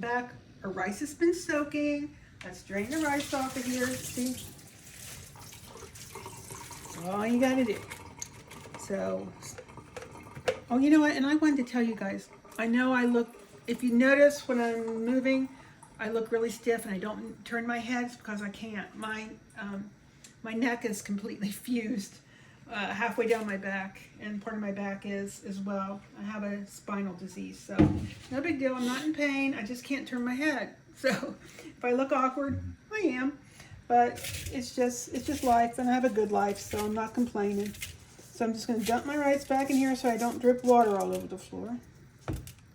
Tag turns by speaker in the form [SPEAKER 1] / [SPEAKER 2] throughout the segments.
[SPEAKER 1] back. Our rice has been soaking. Let's drain the rice off of here. See? All you gotta do. So, oh, you know what? And I wanted to tell you guys, I know I look, if you notice when I'm moving, I look really stiff and I don't turn my head because I can't. My neck is completely fused halfway down my back, and part of my back is as well. I have a spinal disease, so no big deal. I'm not in pain. I just can't turn my head. So if I look awkward, I am. But it's just life, and I have a good life, so I'm not complaining. So I'm just going to dump my rice back in here so I don't drip water all over the floor.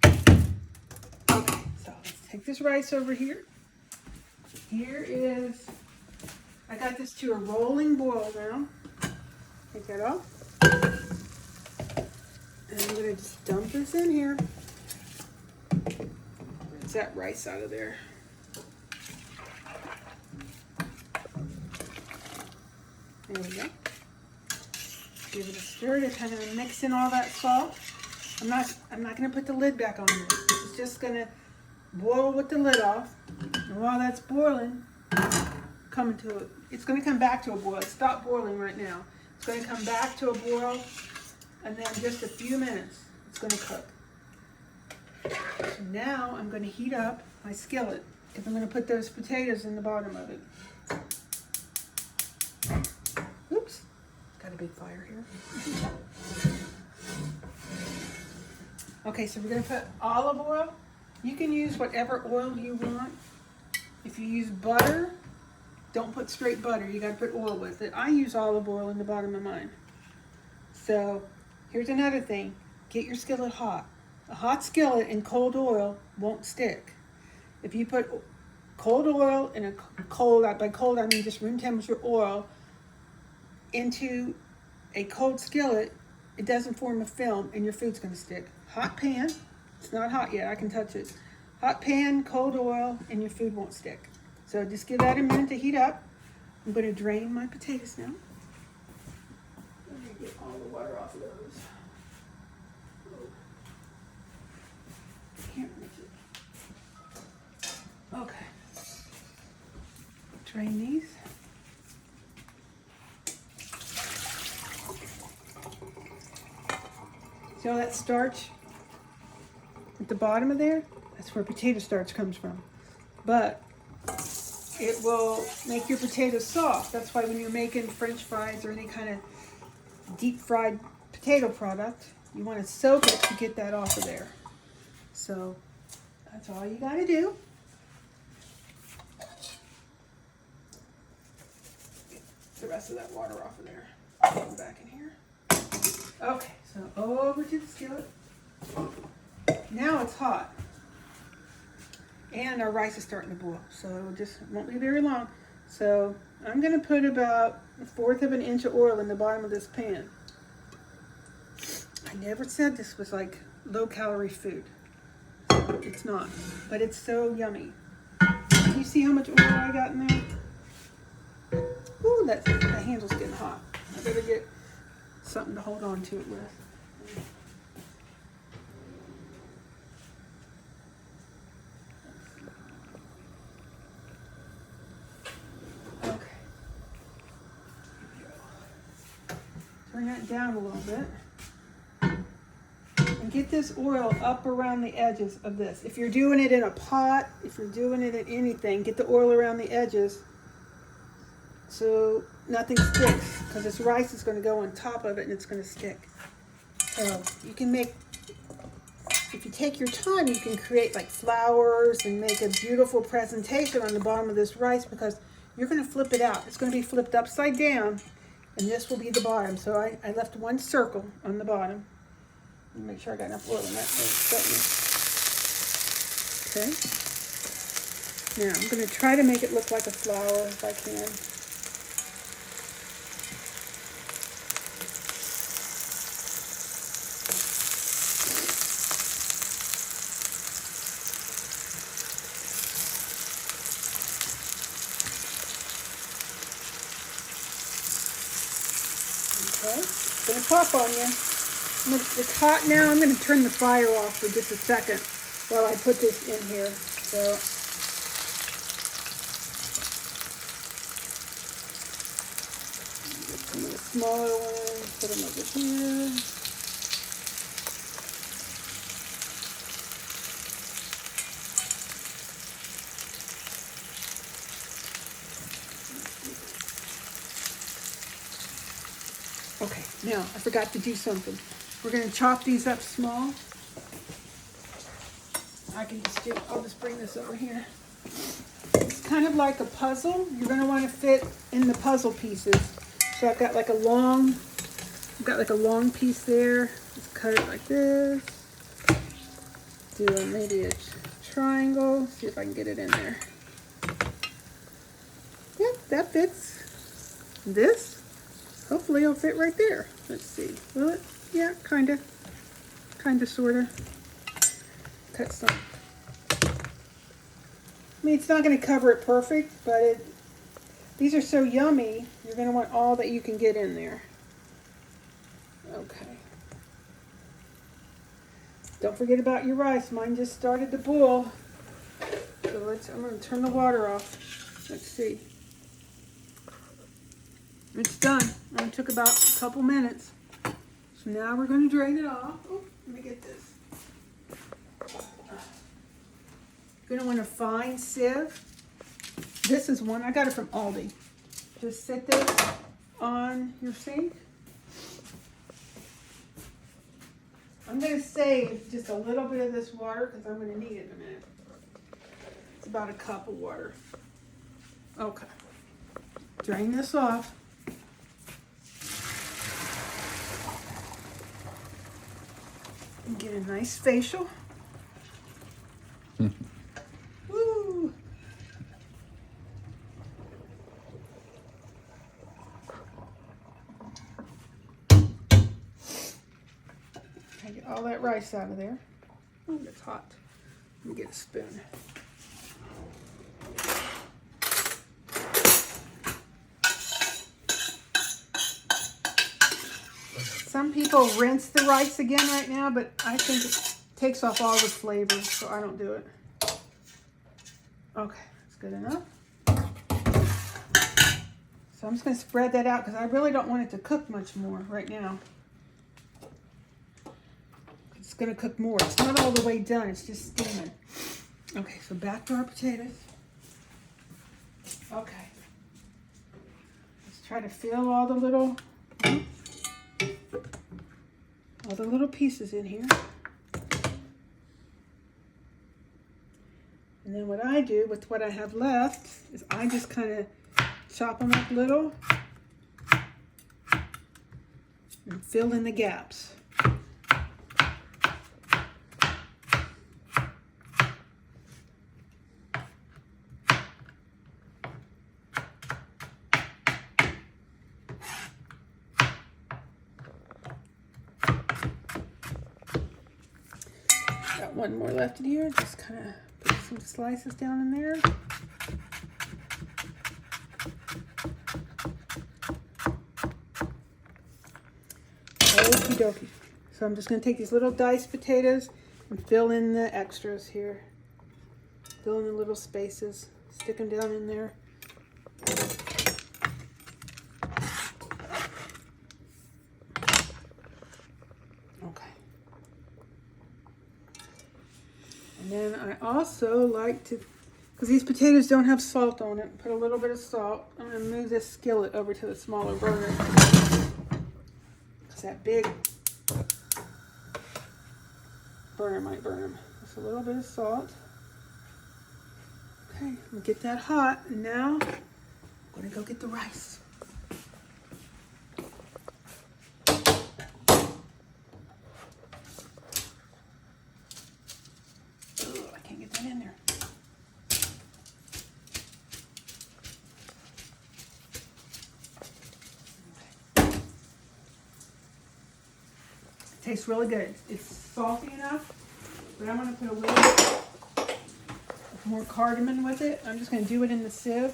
[SPEAKER 1] Okay, so let's take this rice over here. Here is, I got this to a rolling boil now. Take that off. And I'm going to just dump this in here. Rinse that rice out of there. There we go. Give it a stir to kind of mix in all that salt. I'm not going to put the lid back on this. It's just going to boil with the lid off. And while that's boiling, it's going to come back to a boil. It stopped boiling right now. It's going to come back to a boil, and then just a few minutes, it's going to cook. So now I'm going to heat up my skillet because I'm going to put those potatoes in the bottom of it. Oops, got a big fire here. Okay, so we're going to put olive oil. You can use whatever oil you want. If you use butter, don't put straight butter. You got to put oil with it. I use olive oil in the bottom of mine. So here's another thing. Get your skillet hot. A hot skillet in cold oil won't stick. If you put cold oil in a cold, by cold I mean just room temperature oil, into a cold skillet, it doesn't form a film and your food's going to stick. Hot pan, it's not hot yet, I can touch it. Hot pan, cold oil, and your food won't stick. So just give that a minute to heat up. I'm going to drain my potatoes now. Let me get all the water off of those. Can't reach it. Okay. Drain these. See all that starch at the bottom of there? That's where potato starch comes from. But it will make your potatoes soft. That's why when you're making French fries or any kind of deep fried potato product, you want to soak it to get that off of there. So that's all you got to do. Get the rest of that water off of there. Put it back in here. Okay, so over to the skillet. Now it's hot. And our rice is starting to boil, so it won't be very long. So I'm going to put about 1/4 of an inch of oil in the bottom of this pan. I never said this was like low-calorie food. It's not, but it's so yummy. You see how much oil I got in there? Ooh, that handle's getting hot. I better get something to hold on to it with. Turn that down a little bit. And get this oil up around the edges of this. If you're doing it in a pot, if you're doing it in anything, get the oil around the edges so nothing sticks, because this rice is going to go on top of it and it's going to stick. So you can make, if you take your time, you can create like flowers and make a beautiful presentation on the bottom of this rice, because you're going to flip it out. It's going to be flipped upside down. And this will be the bottom. So I left one circle on the bottom. Let me make sure I got enough oil in that thing. Okay. Now I'm going to try to make it look like a flower if I can. Okay, it's going to pop on you. It's hot now. I'm going to turn the fire off for just a second while I put this in here. So get some of the smaller ones, put them over here. Okay, now I forgot to do something. We're going to chop these up small. I'll just bring this over here. It's kind of like a puzzle. You're going to want to fit in the puzzle pieces. So I've got like a long piece there. Just cut it like this. Do maybe a triangle. See if I can get it in there. Yep, that fits. This, hopefully it'll fit right there. Let's see. Will it? Yeah, kinda, sorta. Cut some. I mean, it's not going to cover it perfect, but these are so yummy, you're going to want all that you can get in there. Okay. Don't forget about your rice. Mine just started to boil. So I'm going to turn the water off. Let's see. It's done. It only took about a couple minutes. So now we're going to drain it off. Oh, let me get this. You're going to want a fine sieve. This is one, I got it from Aldi. Just set this on your sink. I'm going to save just a little bit of this water because I'm going to need it in a minute. It's about a cup of water. Okay. Drain this off. And get a nice facial. Woo! I get all that rice out of there. Oh, it's hot. Let me get a spoon. Some people rinse the rice again right now, but I think it takes off all the flavor, so I don't do it. Okay, that's good enough. So I'm just going to spread that out because I really don't want it to cook much more right now. It's going to cook more. It's not all the way done. It's just steaming. Okay, so back to our potatoes. Okay. Let's try to fill all the little pieces in here. And then what I do with what I have left is I just kind of chop them up little and fill in the gaps. Got one more left in here. Just kind of put some slices down in there. Okie dokie. So I'm just going to take these little diced potatoes and fill in the extras here. Fill in the little spaces. Stick them down in there. Okay. And then I also like to, because these potatoes don't have salt on it, put a little bit of salt. I'm going to move this skillet over to the smaller burner. Because that big burner might burn them. Just a little bit of salt. Okay, we'll get that hot. And now I'm going to go get the rice. Oh, I can't get that in there. Tastes really good. It's salty enough, but I'm going to put a little bit more cardamom with it. I'm just going to do it in the sieve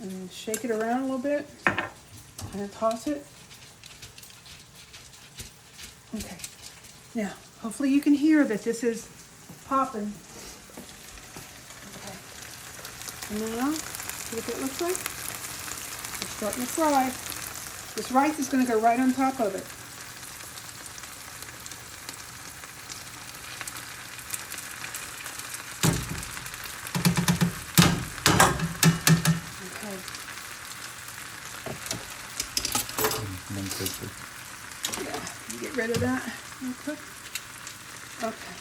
[SPEAKER 1] and shake it around a little bit and toss it. Okay. Now, hopefully you can hear that this is popping. And now, see what that looks like? It's starting to fry. This rice is going to go right on top of it. Yeah, you get rid of that real quick. Okay,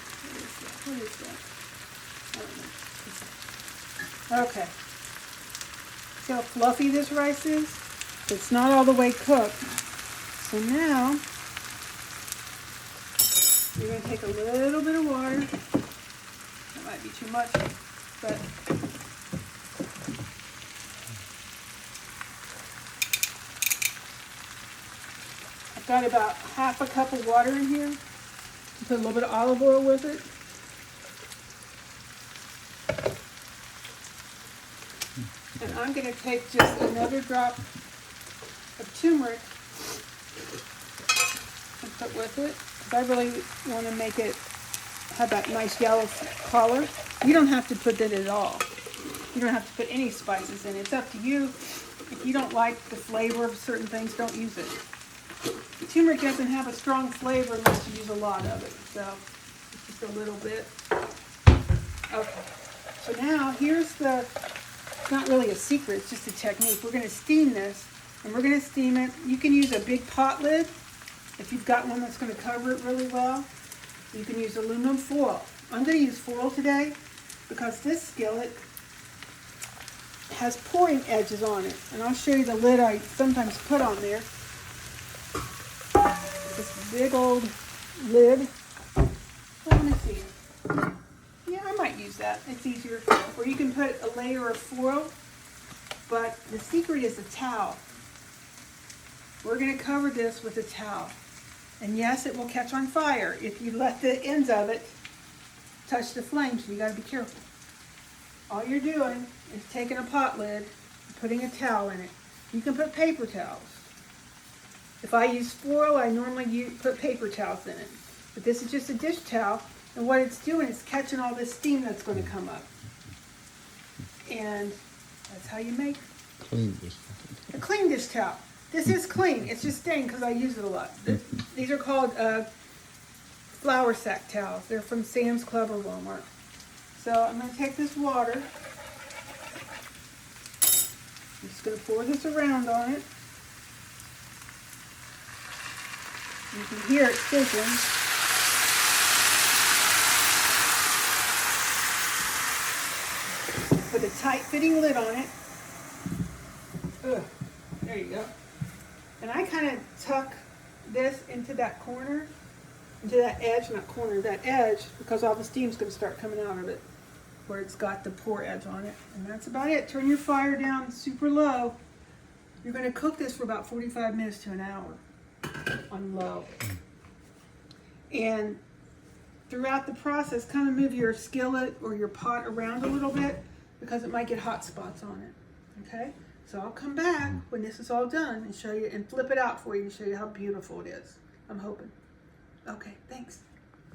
[SPEAKER 1] what is that? I don't know. Okay. See how fluffy this rice is? It's not all the way cooked. So now, you're going to take a little bit of water. That might be too much, but I've got about half a cup of water in here. Put a little bit of olive oil with it. And I'm going to take just another drop of turmeric and put with it. Because I really want to make it have that nice yellow color. You don't have to put that at all. You don't have to put any spices in. It's up to you. If you don't like the flavor of certain things, don't use it. Turmeric doesn't have a strong flavor unless you use a lot of it. So just a little bit. Okay. So now here's the, it's not really a secret, it's just a technique. We're going to steam this, and we're going to steam it. You can use a big pot lid if you've got one that's going to cover it really well. You can use aluminum foil. I'm going to use foil today because this skillet has pouring edges on it. And I'll show you the lid I sometimes put on there. This big old lid. Let me see. Yeah, I might use that. It's easier. Or you can put a layer of foil. But the secret is a towel. We're going to cover this with a towel. And yes, it will catch on fire if you let the ends of it touch the flames. You got to be careful. All you're doing is taking a pot lid and putting a towel in it. You can put paper towels. If I use foil, I normally put paper towels in it. But this is just a dish towel, and what it's doing is catching all this steam that's going to come up. And that's how you make a clean dish towel. This is clean. It's just stained because I use it a lot. These are called flour sack towels. They're from Sam's Club or Walmart. So I'm going to take this water. I'm just going to pour this around on it. You can hear it sizzling. Put a tight fitting lid on it. Ugh, there you go. And I kind of tuck this into that corner, into that edge, not corner, that edge, because all the steam's going to start coming out of it, where it's got the pour edge on it. And that's about it. Turn your fire down super low. You're going to cook this for about 45 minutes to an hour on low. And throughout the process, kind of move your skillet or your pot around a little bit because it might get hot spots on it. Okay? So I'll come back when this is all done and show you and flip it out for you to show you how beautiful it is. I'm hoping. Okay, thanks.